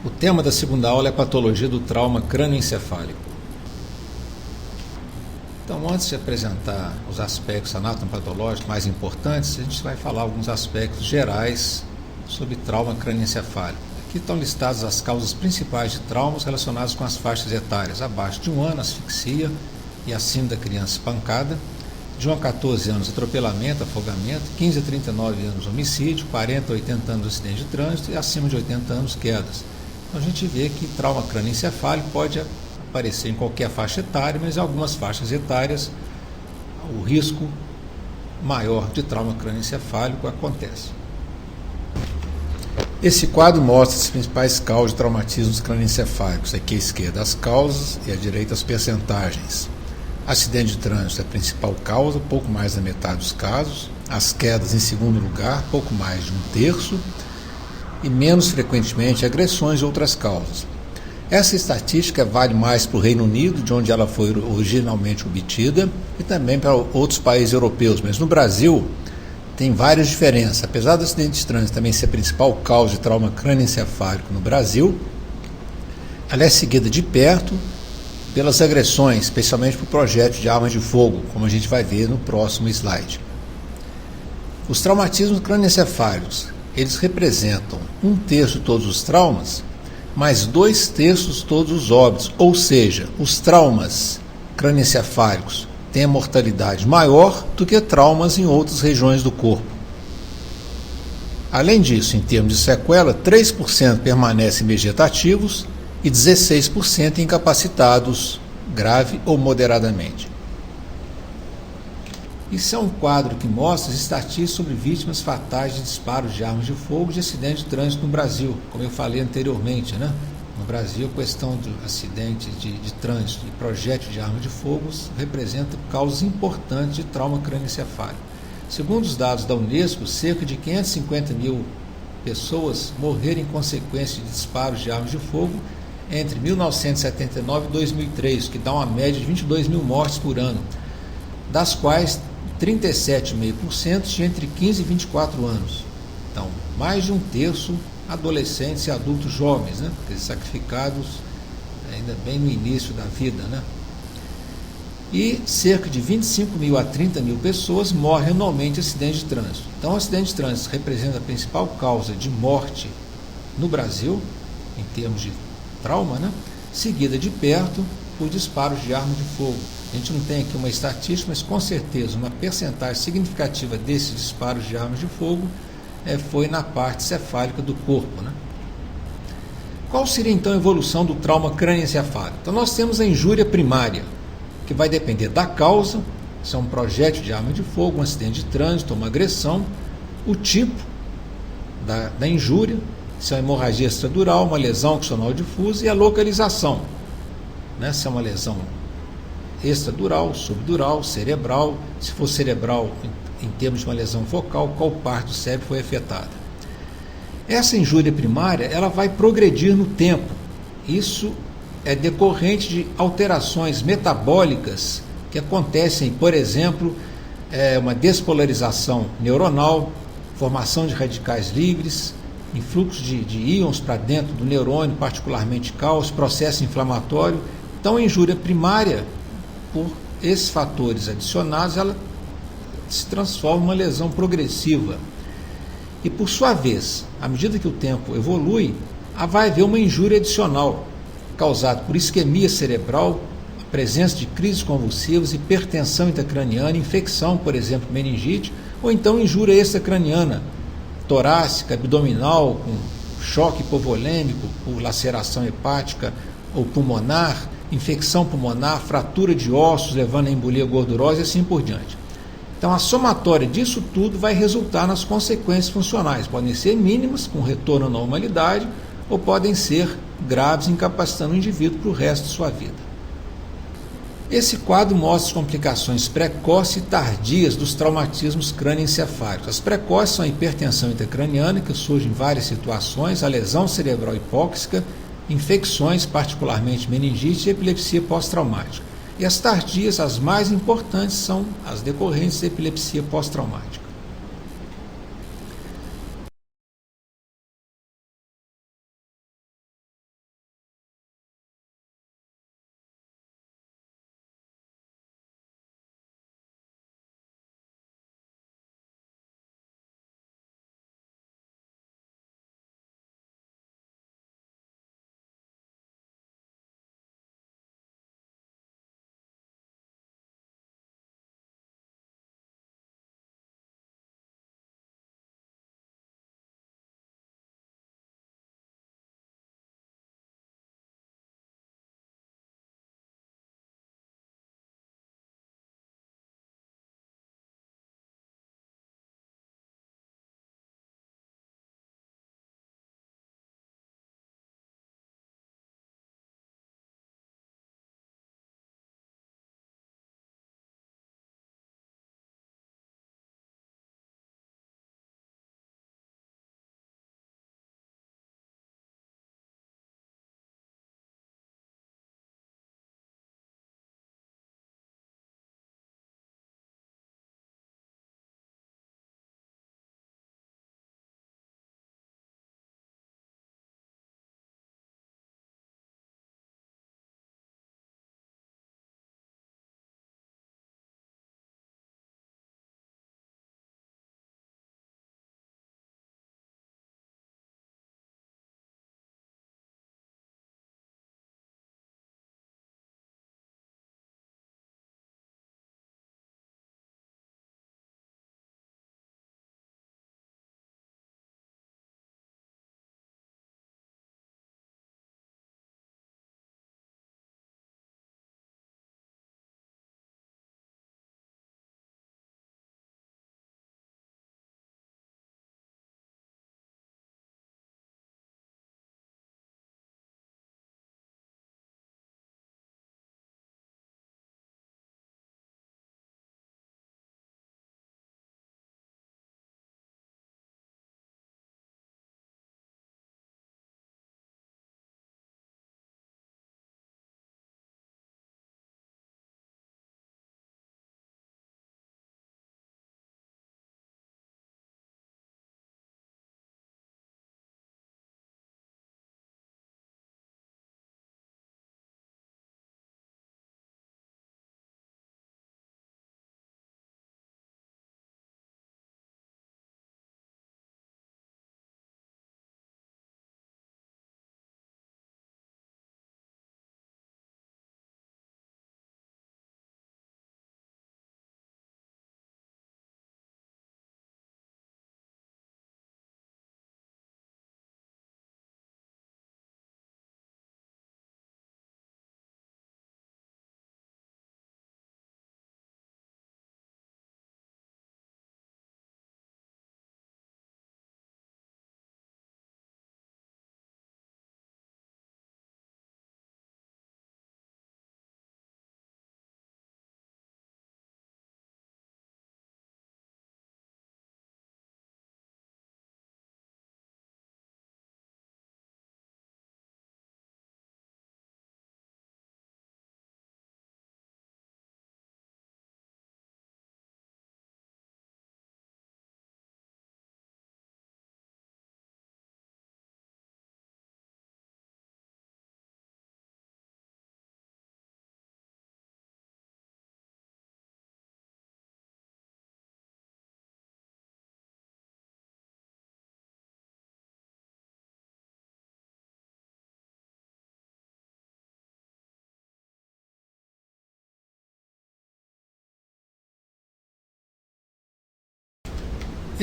O tema da segunda aula é a patologia do trauma crânioencefálico. Então, antes de apresentar os aspectos anatomopatológicos mais importantes, a gente vai falar alguns aspectos gerais sobre trauma crânioencefálico. Aqui estão listadas as causas principais de traumas relacionados com as faixas etárias: abaixo de 1 ano, asfixia, e acima da criança, pancada; de 1 a 14 anos, atropelamento, afogamento; 15 a 39 anos, homicídio; 40 a 80 anos, acidente de trânsito; e acima de 80 anos, quedas. Então, a gente vê que trauma crânioencefálico pode aparecer em qualquer faixa etária, mas em algumas faixas etárias o risco maior de trauma crânioencefálico acontece. Esse quadro mostra as principais causas de traumatismos crânioencefálicos. Aqui à esquerda as causas e à direita as percentagens. Acidente de trânsito é a principal causa, pouco mais da metade dos casos. As quedas em segundo lugar, pouco mais de 1/3. E menos frequentemente agressões e outras causas. Essa estatística vale mais para o Reino Unido, de onde ela foi originalmente obtida, e também para outros países europeus, mas no Brasil tem várias diferenças. Apesar do acidente de trânsito também ser a principal causa de trauma crânioencefálico no Brasil, ela é seguida de perto pelas agressões, especialmente por projétil de armas de fogo, como a gente vai ver no próximo slide. Os traumatismos crânioencefálicos, eles representam 1/3 de todos os traumas, mais 2/3 de todos os óbitos, ou seja, os traumas crânioencefálicos têm a mortalidade maior do que traumas em outras regiões do corpo. Além disso, em termos de sequela, 3% permanecem vegetativos e 16% incapacitados grave ou moderadamente. Isso é um quadro que mostra as estatísticas sobre vítimas fatais de disparos de armas de fogo e de acidentes de trânsito no Brasil, como eu falei anteriormente, né? No Brasil, a questão do acidente de trânsito e projétil de arma de fogo representa causas importantes de trauma crânioencefálico. Segundo os dados da Unesco, cerca de 550 mil pessoas morreram em consequência de disparos de armas de fogo entre 1979 e 2003, que dá uma média de 22 mil mortes por ano, das quais 37,5% tinha entre 15 e 24 anos. Então, mais de 1/3 adolescentes e adultos jovens, né? Sacrificados ainda bem no início da vida, né? E cerca de 25 mil a 30 mil pessoas morrem anualmente em acidentes de trânsito. Então, o acidente de trânsito representa a principal causa de morte no Brasil, em termos de trauma, né? Seguida de perto por disparos de arma de fogo. A gente não tem aqui uma estatística, mas com certeza uma percentagem significativa desses disparos de armas de fogo foi na parte cefálica do corpo, né? Qual seria então a evolução do trauma crânioencefálico? Então nós temos a injúria primária, que vai depender da causa, se é um projétil de arma de fogo, um acidente de trânsito, uma agressão, o tipo da injúria, se é uma hemorragia extradural, uma lesão axonal difusa, e a localização, né? Se é uma lesão extradural, subdural, cerebral, se for cerebral, em termos de uma lesão focal, qual parte do cérebro foi afetada. Essa injúria primária, ela vai progredir no tempo. Isso é decorrente de alterações metabólicas que acontecem, por exemplo, uma despolarização neuronal, formação de radicais livres, influxo de íons para dentro do neurônio, particularmente cálcio, processo inflamatório. Então, a injúria primária, por esses fatores adicionados, ela se transforma em uma lesão progressiva. E, por sua vez, à medida que o tempo evolui, vai haver uma injúria adicional, causada por isquemia cerebral, a presença de crises convulsivas, hipertensão intracraniana, infecção, por exemplo, meningite, ou então injúria extracraniana, torácica, abdominal, com choque hipovolêmico, por laceração hepática ou pulmonar, infecção pulmonar, fratura de ossos, levando a embolia gordurosa e assim por diante. Então, a somatória disso tudo vai resultar nas consequências funcionais. Podem ser mínimas, com retorno à normalidade, ou podem ser graves, incapacitando o indivíduo para o resto de sua vida. Esse quadro mostra as complicações precoces e tardias dos traumatismos crânioencefálicos. As precoces são a hipertensão intracraniana, que surge em várias situações, a lesão cerebral hipóxica, infecções, particularmente meningite, e epilepsia pós-traumática. E as tardias, as mais importantes, são as decorrentes da epilepsia pós-traumática.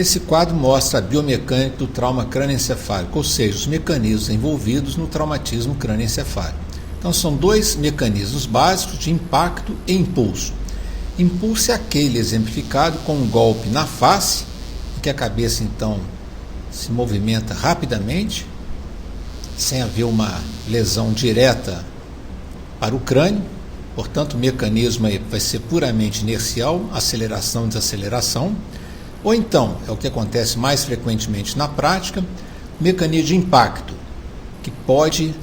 Esse quadro mostra a biomecânica do trauma crânioencefálico, ou seja, os mecanismos envolvidos no traumatismo crânioencefálico. Então são dois mecanismos básicos de impacto e impulso. Impulso é aquele exemplificado com um golpe na face, em que a cabeça então se movimenta rapidamente, sem haver uma lesão direta para o crânio. Portanto, o mecanismo aí vai ser puramente inercial, aceleração e desaceleração. Ou então, é o que acontece mais frequentemente na prática, mecanismo de impacto, que pode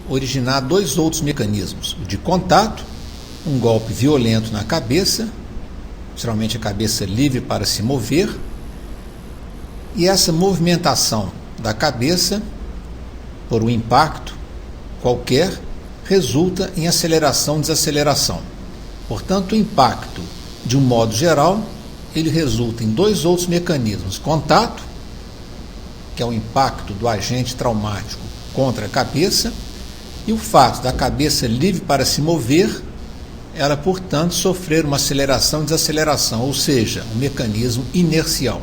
originar dois outros mecanismos: o de contato, um golpe violento na cabeça, geralmente a cabeça livre para se mover, e essa movimentação da cabeça por um impacto qualquer resulta em aceleração e desaceleração. Portanto, o impacto, de um modo geral, ele resulta em dois outros mecanismos: contato, que é o impacto do agente traumático contra a cabeça, e o fato da cabeça livre para se mover, ela, portanto, sofrer uma aceleração e desaceleração, ou seja, um mecanismo inercial.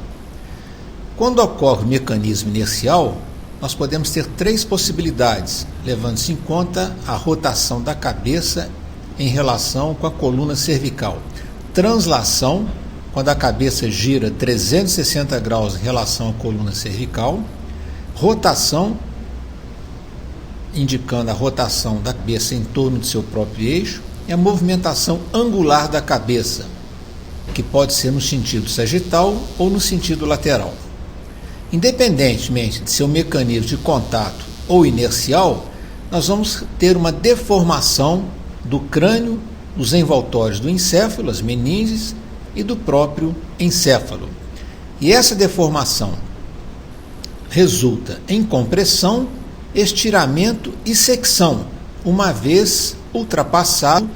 Quando ocorre o mecanismo inercial, nós podemos ter três possibilidades, levando-se em conta a rotação da cabeça em relação com a coluna cervical. Translação, quando a cabeça gira 360 graus em relação à coluna cervical. Rotação, indicando a rotação da cabeça em torno de seu próprio eixo. E a movimentação angular da cabeça, que pode ser no sentido sagital ou no sentido lateral. Independentemente de ser um mecanismo de contato ou inercial, nós vamos ter uma deformação do crânio, dos envoltórios do encéfalo, as meninges, e do próprio encéfalo. E essa deformação resulta em compressão, estiramento e secção, uma vez ultrapassado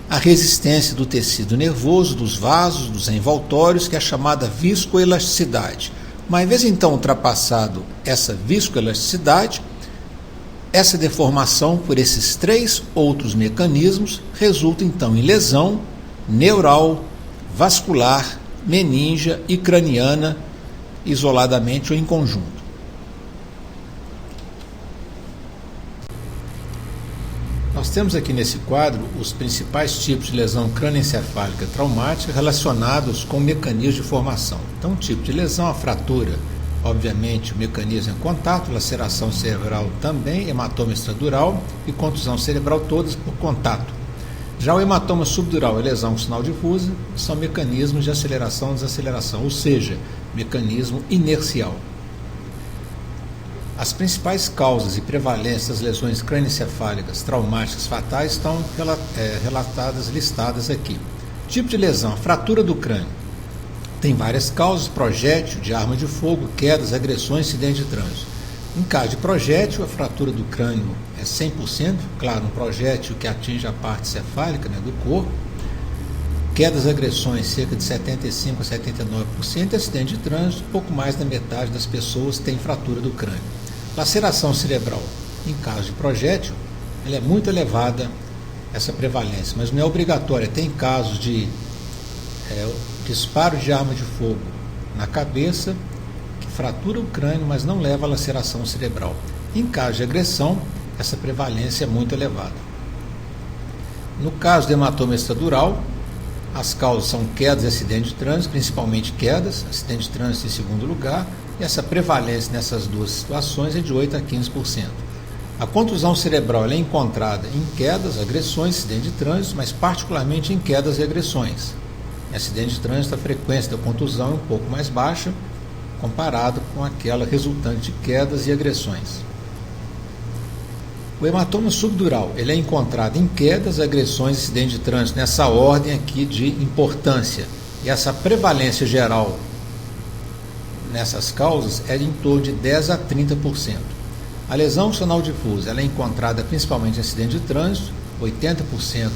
a resistência do tecido nervoso, dos vasos, dos envoltórios, que é a chamada viscoelasticidade. Uma vez então ultrapassado essa viscoelasticidade, essa deformação por esses três outros mecanismos resulta então em lesão neural, vascular, meníngia e craniana, isoladamente ou em conjunto. Nós temos aqui nesse quadro os principais tipos de lesão crânioencefálica traumática relacionados com o mecanismo de formação. Então, o tipo de lesão, a fratura, obviamente o mecanismo é contato, laceração cerebral também, hematoma extradural e contusão cerebral, todas por contato. Já o hematoma subdural é lesão com sinal difusa, são mecanismos de aceleração e desaceleração, ou seja, mecanismo inercial. As principais causas e prevalência das lesões crânioencefálicas traumáticas fatais estão relatadas, listadas aqui. Tipo de lesão, fratura do crânio. Tem várias causas: projétil, de arma de fogo, quedas, agressões, acidente de trânsito. Em caso de projétil, a fratura do crânio é 100%, claro, um projétil que atinge a parte cefálica, do corpo. Quedas, agressões, cerca de 75% a 79%, acidente de trânsito, pouco mais da metade das pessoas tem fratura do crânio. Laceração cerebral, em caso de projétil, ela é muito elevada, essa prevalência, mas não é obrigatória. Tem casos de disparo de arma de fogo na cabeça, que fratura o crânio, mas não leva a laceração cerebral. Em caso de agressão, essa prevalência é muito elevada. No caso do hematoma extradural, as causas são quedas e acidente de trânsito, principalmente quedas, acidente de trânsito em segundo lugar, e essa prevalência nessas duas situações é de 8% a 15%. A contusão cerebral é encontrada em quedas, agressões, acidente de trânsito, mas particularmente em quedas e agressões. Em acidente de trânsito, a frequência da contusão é um pouco mais baixa, comparado com aquela resultante de quedas e agressões. O hematoma subdural, ele é encontrado em quedas, agressões e acidente de trânsito, nessa ordem aqui de importância. E essa prevalência geral nessas causas é em torno de 10% a 30%. A lesão funcional difusa, ela é encontrada principalmente em acidente de trânsito, 80%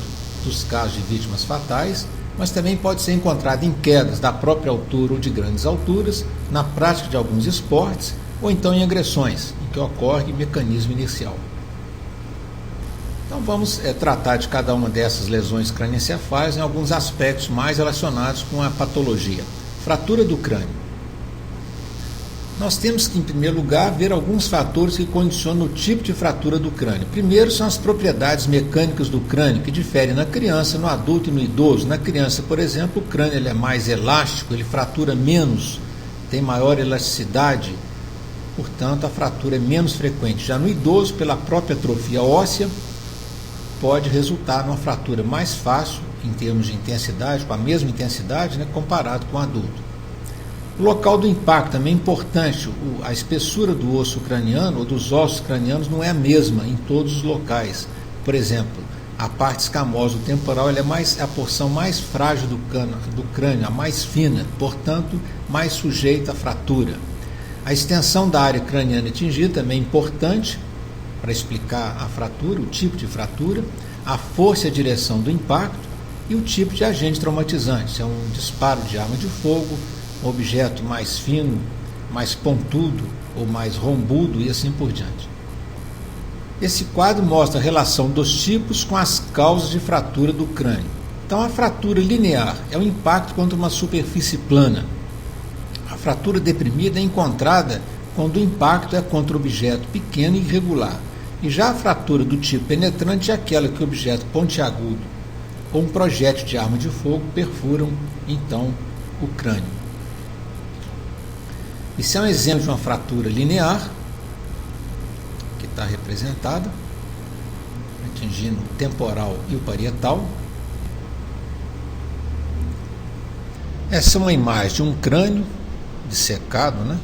dos casos de vítimas fatais, mas também pode ser encontrada em quedas da própria altura ou de grandes alturas, na prática de alguns esportes, ou então em agressões, em que ocorre mecanismo inicial. Então vamos tratar de cada uma dessas lesões crânioencefálicas em alguns aspectos mais relacionados com a patologia. Fratura do crânio. Nós temos que, em primeiro lugar, ver alguns fatores que condicionam o tipo de fratura do crânio. Primeiro são as propriedades mecânicas do crânio, que diferem na criança, no adulto e no idoso. Na criança, por exemplo, o crânio ele é mais elástico, ele fratura menos, tem maior elasticidade, portanto a fratura é menos frequente. Já no idoso, pela própria atrofia óssea, pode resultar numa fratura mais fácil, em termos de intensidade, com a mesma intensidade, né, comparado com o adulto. O local do impacto também é importante. A espessura do osso craniano ou dos ossos cranianos não é a mesma em todos os locais. Por exemplo, a parte escamosa do temporal ela é a porção mais frágil do crânio, a mais fina, portanto, mais sujeita à fratura. A extensão da área craniana atingida também é importante para explicar a fratura, o tipo de fratura, a força e a direção do impacto e o tipo de agente traumatizante. Se é um disparo de arma de fogo, um objeto mais fino, mais pontudo ou mais rombudo e assim por diante. Esse quadro mostra a relação dos tipos com as causas de fratura do crânio. Então, a fratura linear é o impacto contra uma superfície plana. A fratura deprimida é encontrada quando o impacto é contra um objeto pequeno e irregular. E já a fratura do tipo penetrante é aquela que o objeto pontiagudo ou um projétil de arma de fogo perfuram, então, o crânio. Isso é um exemplo de uma fratura linear, que está representada, atingindo o temporal e o parietal. Essa é uma imagem de um crânio dissecado, né?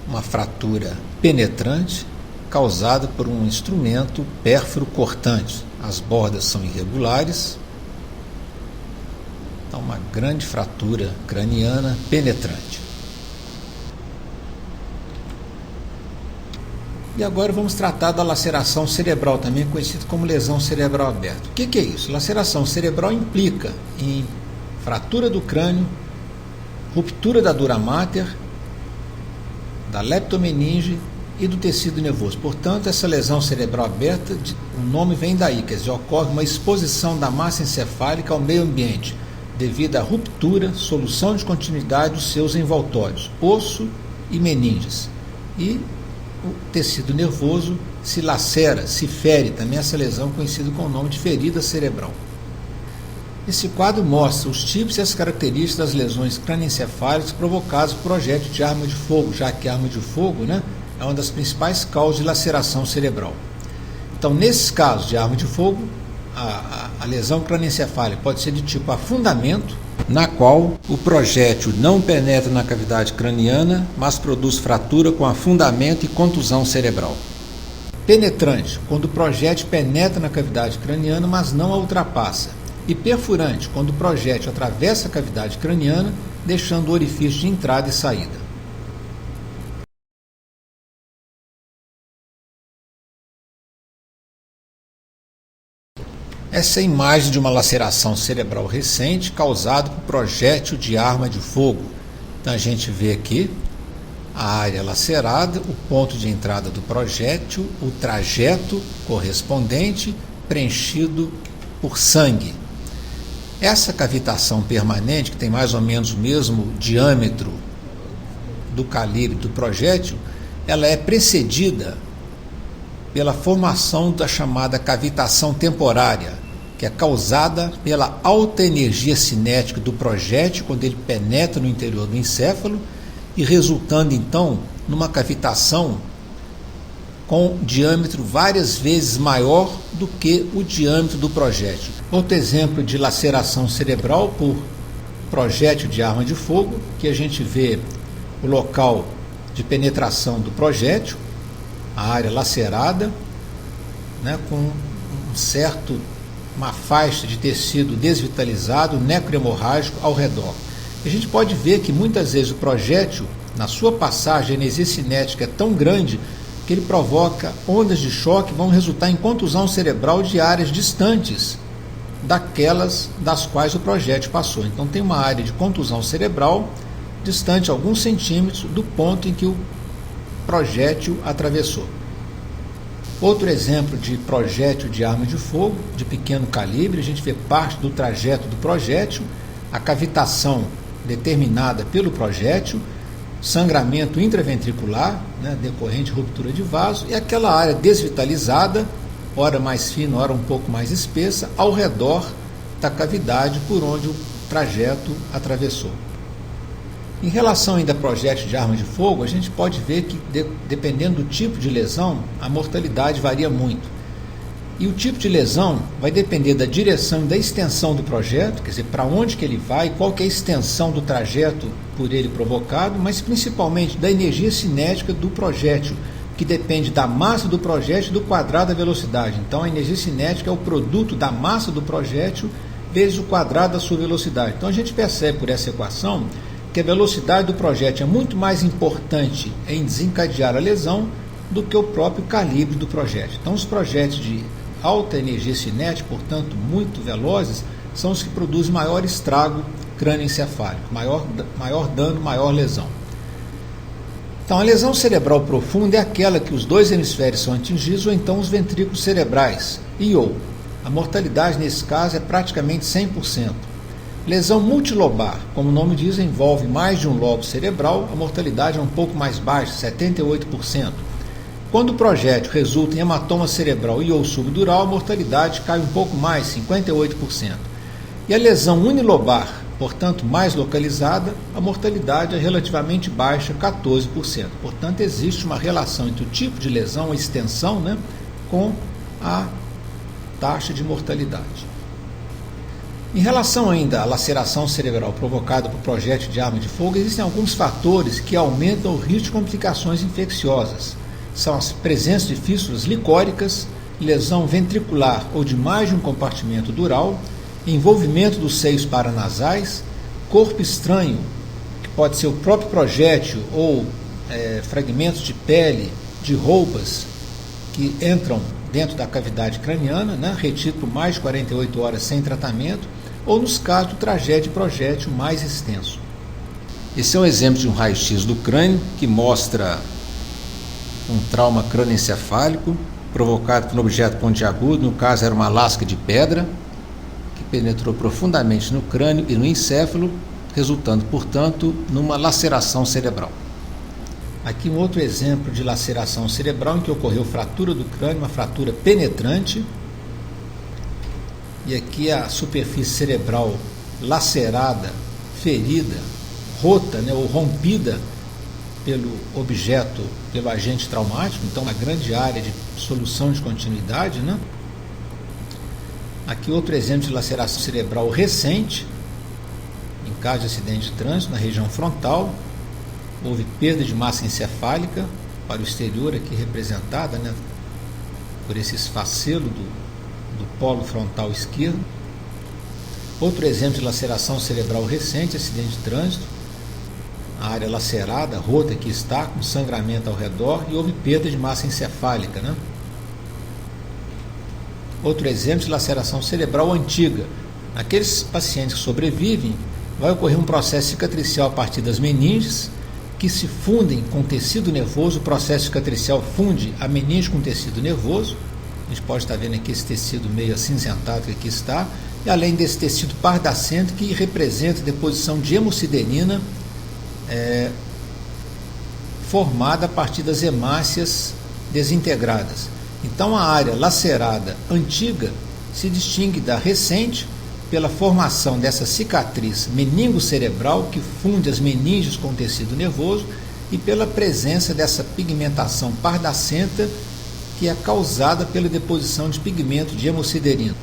Uma fratura penetrante causada por um instrumento pérfuro cortante. As bordas são irregulares. Então, uma grande fratura craniana penetrante. E agora vamos tratar da laceração cerebral, também conhecida como lesão cerebral aberta. O que é isso? Laceração cerebral implica em fratura do crânio, ruptura da dura mater, da leptomeninge e do tecido nervoso. Portanto, essa lesão cerebral aberta, o nome vem daí, quer dizer, ocorre uma exposição da massa encefálica ao meio ambiente, devido à ruptura, solução de continuidade dos seus envoltórios, osso e meninges. E o tecido nervoso se lacera, se fere, também essa lesão conhecida com o nome de ferida cerebral. Esse quadro mostra os tipos e as características das lesões crânioencefálicas provocadas por projétil de arma de fogo, já que a arma de fogo, né, é uma das principais causas de laceração cerebral. Então, nesses casos de arma de fogo, a lesão crânioencefálica pode ser de tipo afundamento, na qual o projétil não penetra na cavidade craniana, mas produz fratura com afundamento e contusão cerebral. Penetrante, quando o projétil penetra na cavidade craniana, mas não a ultrapassa. E perfurante, quando o projétil atravessa a cavidade craniana, deixando o orifício de entrada e saída. Essa é a imagem de uma laceração cerebral recente causada por projétil de arma de fogo. Então a gente vê aqui a área lacerada, o ponto de entrada do projétil, o trajeto correspondente preenchido por sangue. Essa cavitação permanente, que tem mais ou menos o mesmo diâmetro do calibre do projétil, ela é precedida pela formação da chamada cavitação temporária, que é causada pela alta energia cinética do projétil quando ele penetra no interior do encéfalo e resultando então numa cavitação com diâmetro várias vezes maior do que o diâmetro do projétil. Outro exemplo de laceração cerebral por projétil de arma de fogo, que a gente vê o local de penetração do projétil, a área lacerada, né, com uma faixa de tecido desvitalizado, necrohemorrágico ao redor. A gente pode ver que muitas vezes o projétil, na sua passagem, a energia cinética é tão grande que ele provoca ondas de choque que vão resultar em contusão cerebral de áreas distantes daquelas das quais o projétil passou. Então tem uma área de contusão cerebral distante alguns centímetros do ponto em que o projétil atravessou. Outro exemplo de projétil de arma de fogo, de pequeno calibre, a gente vê parte do trajeto do projétil, a cavitação determinada pelo projétil, sangramento intraventricular, né, decorrente de ruptura de vaso, e aquela área desvitalizada, ora mais fina, ora um pouco mais espessa, ao redor da cavidade por onde o trajeto atravessou. Em relação ainda a projétil de arma de fogo, a gente pode ver que, dependendo do tipo de lesão, a mortalidade varia muito. E o tipo de lesão vai depender da direção e da extensão do projétil, quer dizer, para onde que ele vai, qual que é a extensão do trajeto por ele provocado, mas principalmente da energia cinética do projétil, que depende da massa do projétil e do quadrado da velocidade. Então a energia cinética é o produto da massa do projétil vezes o quadrado da sua velocidade. Então a gente percebe por essa equação que a velocidade do projétil é muito mais importante em desencadear a lesão do que o próprio calibre do projétil. Então os projéteis de alta energia cinética, portanto muito velozes, são os que produzem maior estrago crânioencefálico, maior dano, maior lesão. Então a lesão cerebral profunda é aquela que os dois hemisférios são atingidos ou então os ventrículos cerebrais, a mortalidade nesse caso é praticamente 100%. Lesão multilobar, como o nome diz, envolve mais de um lobo cerebral, a mortalidade é um pouco mais baixa, 78%. Quando o projétil resulta em hematoma cerebral e ou subdural, a mortalidade cai um pouco mais, 58%. E a lesão unilobar, portanto mais localizada, a mortalidade é relativamente baixa, 14%. Portanto, existe uma relação entre o tipo de lesão, a extensão, né, com a taxa de mortalidade. Em relação ainda à laceração cerebral provocada por projétil de arma de fogo, existem alguns fatores que aumentam o risco de complicações infecciosas. São as presenças de fístulas licóricas, lesão ventricular ou de mais de um compartimento dural, envolvimento dos seios paranasais, corpo estranho, que pode ser o próprio projétil ou fragmentos de pele, de roupas que entram dentro da cavidade craniana, né, retido por mais de 48 horas sem tratamento, ou nos casos do trajeto de projétil mais extenso. Esse é um exemplo de um raio-x do crânio que mostra um trauma crânioencefálico provocado por um objeto pontiagudo, no caso era uma lasca de pedra, que penetrou profundamente no crânio e no encéfalo, resultando, portanto, numa laceração cerebral. Aqui um outro exemplo de laceração cerebral em que ocorreu fratura do crânio, uma fratura penetrante, e aqui a superfície cerebral lacerada, ferida, rota, né, ou rompida pelo objeto, pelo agente traumático, então uma grande área de solução de continuidade, né? Aqui outro exemplo de laceração cerebral recente, em caso de acidente de trânsito, na região frontal, houve perda de massa encefálica para o exterior, aqui representada, né, por esse esfacelo do polo frontal esquerdo. Outro exemplo de laceração cerebral recente, acidente de trânsito, a área lacerada, rota que está, com sangramento ao redor, e houve perda de massa encefálica, né? Outro exemplo de laceração cerebral antiga. Naqueles pacientes que sobrevivem, vai ocorrer um processo cicatricial a partir das meninges, que se fundem com tecido nervoso. O processo cicatricial funde a meninge com tecido nervoso. A gente pode estar vendo aqui esse tecido meio acinzentado que aqui está, e além desse tecido pardacento que representa a deposição de hemociderina formada a partir das hemácias desintegradas. Então a área lacerada antiga se distingue da recente pela formação dessa cicatriz meningocerebral que funde as meninges com o tecido nervoso e pela presença dessa pigmentação pardacenta que é causada pela deposição de pigmento de hemociderina.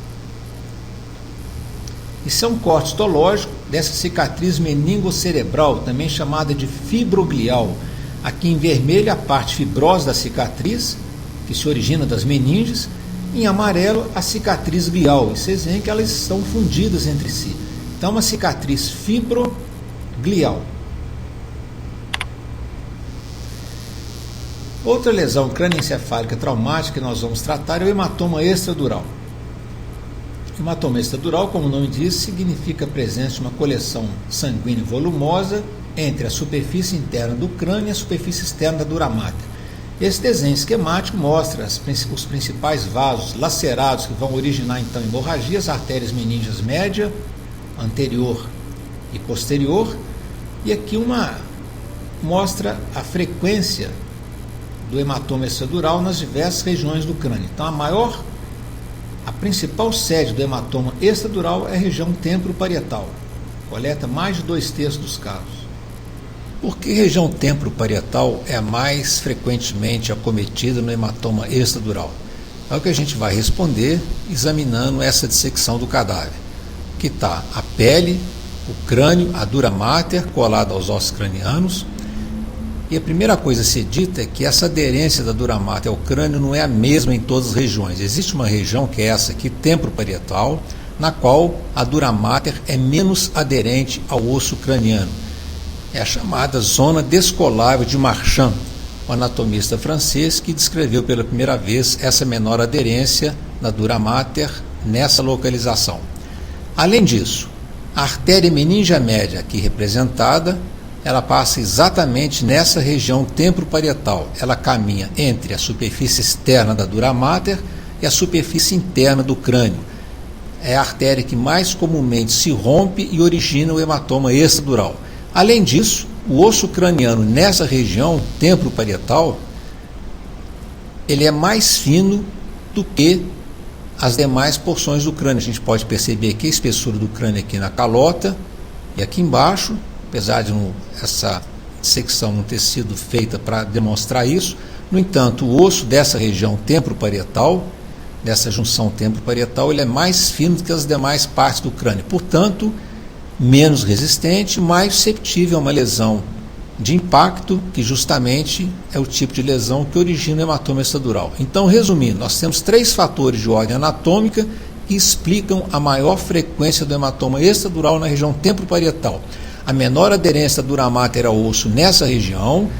Isso é um corte histológico dessa cicatriz meningocerebral, também chamada de fibroglial. Aqui em vermelho a parte fibrosa da cicatriz, que se origina das meninges, em amarelo a cicatriz glial. E vocês veem que elas estão fundidas entre si. Então uma cicatriz fibroglial. Outra lesão crânioencefálica traumática que nós vamos tratar é o hematoma extradural. Hematoma extradural, como o nome diz, significa a presença de uma coleção sanguínea volumosa entre a superfície interna do crânio e a superfície externa da dura mater. Esse desenho esquemático mostra os principais vasos lacerados que vão originar então hemorragias, artérias meníngeas média, anterior e posterior, e aqui uma mostra a frequência do hematoma extradural nas diversas regiões do crânio. Então a principal sede do hematoma extradural é a região temporoparietal, coleta mais de 2/3 dos casos. Por que região temporoparietal é a mais frequentemente acometida no hematoma extradural? É o que a gente vai responder examinando essa dissecção do cadáver, que está a pele, o crânio, a dura mater colada aos ossos cranianos. E a primeira coisa a ser dita é que essa aderência da dura mater ao crânio não é a mesma em todas as regiões. Existe uma região, que é essa aqui, temporoparietal, na qual a dura mater é menos aderente ao osso craniano. É a chamada zona descolável de Marchand, o anatomista francês que descreveu pela primeira vez essa menor aderência da dura mater nessa localização. Além disso, a artéria meningia média aqui representada, ela passa exatamente nessa região temporoparietal. Ela caminha entre a superfície externa da dura mater e a superfície interna do crânio. É a artéria que mais comumente se rompe e origina o hematoma extradural. Além disso, o osso craniano nessa região temporoparietal, ele é mais fino do que as demais porções do crânio. A gente pode perceber aqui a espessura do crânio aqui na calota e aqui embaixo, apesar de essa secção não ter sido feita para demonstrar isso. No entanto, o osso dessa região temporoparietal, dessa junção temporoparietal, ele é mais fino do que as demais partes do crânio. Portanto, menos resistente, mais susceptível a uma lesão de impacto, que justamente é o tipo de lesão que origina o hematoma extradural. Então, resumindo, nós temos 3 fatores de ordem anatômica que explicam a maior frequência do hematoma extradural na região temporoparietal. A menor aderência da dura mater ao osso nessa região,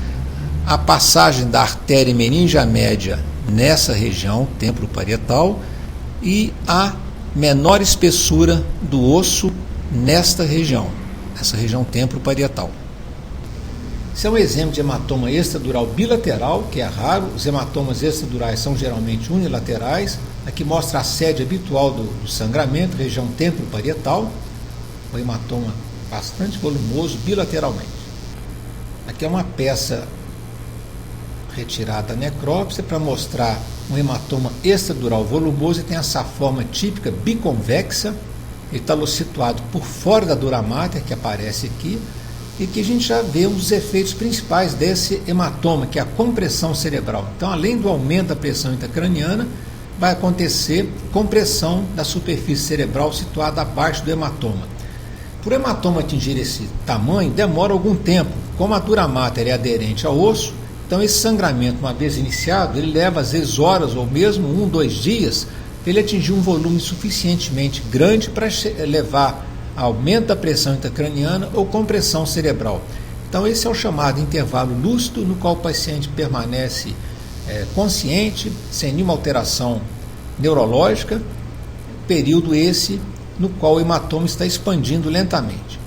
a passagem da artéria meningia média nessa região temporoparietal e a menor espessura do osso nesta região, essa região temporoparietal. Esse é um exemplo de hematoma extradural bilateral, que é raro. Os hematomas extradurais são geralmente unilaterais. Aqui mostra a sede habitual do sangramento, região temporoparietal, o hematoma bastante volumoso bilateralmente. Aqui é uma peça retirada da necrópsia para mostrar um hematoma extradural volumoso e tem essa forma típica biconvexa. Ele está situado por fora da dura mater, que aparece aqui, e que a gente já vê um dos efeitos principais desse hematoma, que é a compressão cerebral. Então, além do aumento da pressão intracraniana, vai acontecer compressão da superfície cerebral situada abaixo do hematoma. Por hematoma atingir esse tamanho, demora algum tempo. Como a dura mater é aderente ao osso, então esse sangramento, uma vez iniciado, ele leva às vezes horas ou mesmo 1, 2 dias, para ele atingir um volume suficientemente grande para levar a aumento da pressão intracraniana ou compressão cerebral. Então esse é o chamado intervalo lúcido, no qual o paciente permanece consciente, sem nenhuma alteração neurológica, período esse no qual o hematoma está expandindo lentamente.